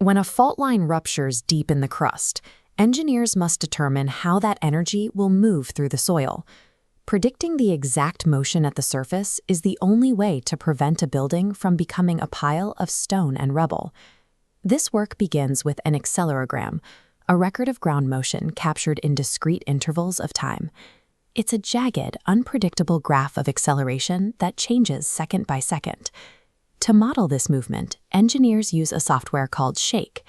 When a fault line ruptures deep in the crust, engineers must determine how that energy will move through the soil. Predicting the exact motion at the surface is the only way to prevent a building from becoming a pile of stone and rubble. This work begins with an accelerogram, a record of ground motion captured in discrete intervals of time. It's a jagged, unpredictable graph of acceleration that changes second by second. To model this movement, engineers use a software called Shake.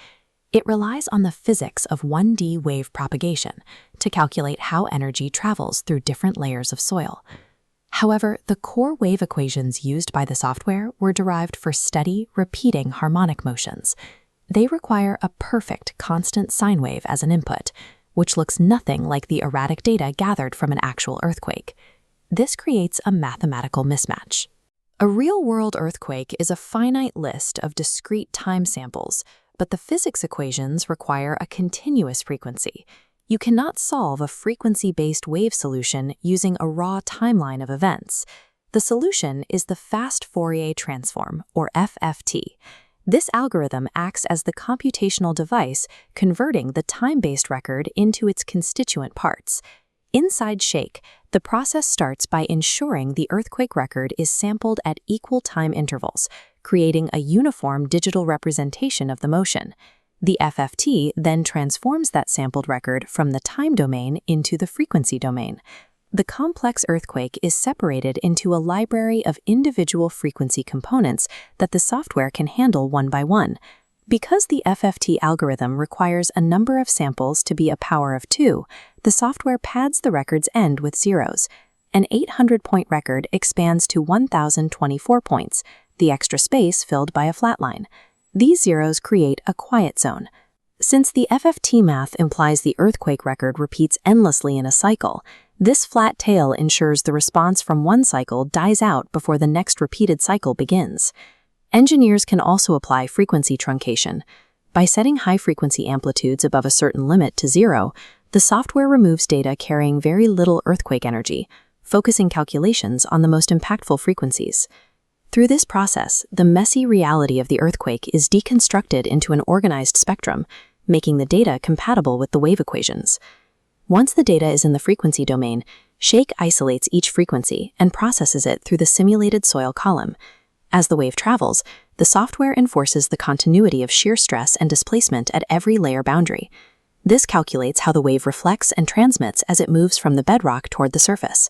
It relies on the physics of 1D wave propagation to calculate how energy travels through different layers of soil. However, the core wave equations used by the software were derived for steady, repeating harmonic motions. They require a perfect, constant sine wave as an input, which looks nothing like the erratic data gathered from an actual earthquake. This creates a mathematical mismatch. A real-world earthquake is a finite list of discrete time samples, but the physics equations require a continuous frequency. You cannot solve a frequency-based wave solution using a raw timeline of events. The solution is the Fast Fourier Transform, or FFT. This algorithm acts as the computational device converting the time-based record into its constituent parts. Inside Shake, the process starts by ensuring the earthquake record is sampled at equal time intervals, creating a uniform digital representation of the motion. The FFT then transforms that sampled record from the time domain into the frequency domain. The complex earthquake is separated into a library of individual frequency components that the software can handle one by one. Because the FFT algorithm requires a number of samples to be a power of 2, the software pads the record's end with zeros. An 800-point record expands to 1,024 points, the extra space filled by a flat line. These zeros create a quiet zone. Since the FFT math implies the earthquake record repeats endlessly in a cycle, this flat tail ensures the response from one cycle dies out before the next repeated cycle begins. Engineers can also apply frequency truncation. By setting high-frequency amplitudes above a certain limit to 0, the software removes data carrying very little earthquake energy, focusing calculations on the most impactful frequencies. Through this process, the messy reality of the earthquake is deconstructed into an organized spectrum, making the data compatible with the wave equations. Once the data is in the frequency domain, Shake isolates each frequency and processes it through the simulated soil column. As the wave travels, the software enforces the continuity of shear stress and displacement at every layer boundary. This calculates how the wave reflects and transmits as it moves from the bedrock toward the surface.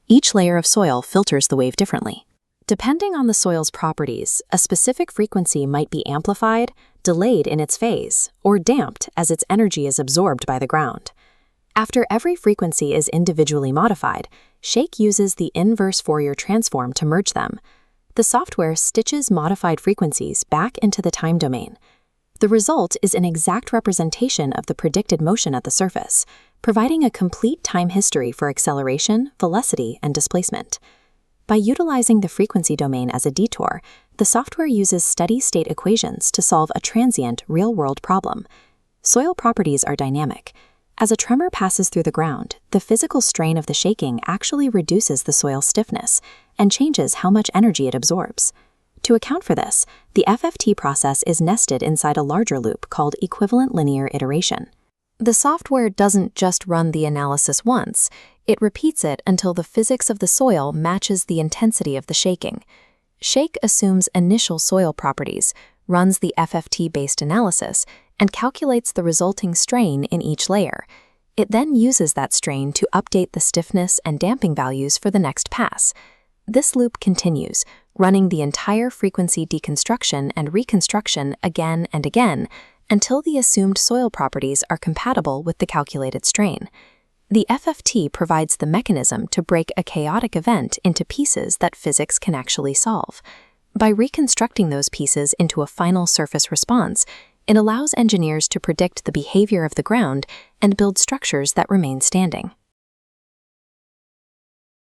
Each layer of soil filters the wave differently. Depending on the soil's properties, a specific frequency might be amplified, delayed in its phase, or damped as its energy is absorbed by the ground. After every frequency is individually modified, Shake uses the inverse Fourier transform to merge them. The software stitches modified frequencies back into the time domain. The result is an exact representation of the predicted motion at the surface, providing a complete time history for acceleration, velocity, and displacement. By utilizing the frequency domain as a detour, the software uses steady-state equations to solve a transient, real-world problem. Soil properties are dynamic. As a tremor passes through the ground, the physical strain of the shaking actually reduces the soil stiffness and changes how much energy it absorbs. To account for this, the FFT process is nested inside a larger loop called equivalent linear iteration. The software doesn't just run the analysis once, it repeats it until the physics of the soil matches the intensity of the shaking. Shake assumes initial soil properties, runs the FFT-based analysis, and calculates the resulting strain in each layer. It then uses that strain to update the stiffness and damping values for the next pass. This loop continues, running the entire frequency deconstruction and reconstruction again and again until the assumed soil properties are compatible with the calculated strain. The FFT provides the mechanism to break a chaotic event into pieces that physics can actually solve. By reconstructing those pieces into a final surface response, it allows engineers to predict the behavior of the ground and build structures that remain standing.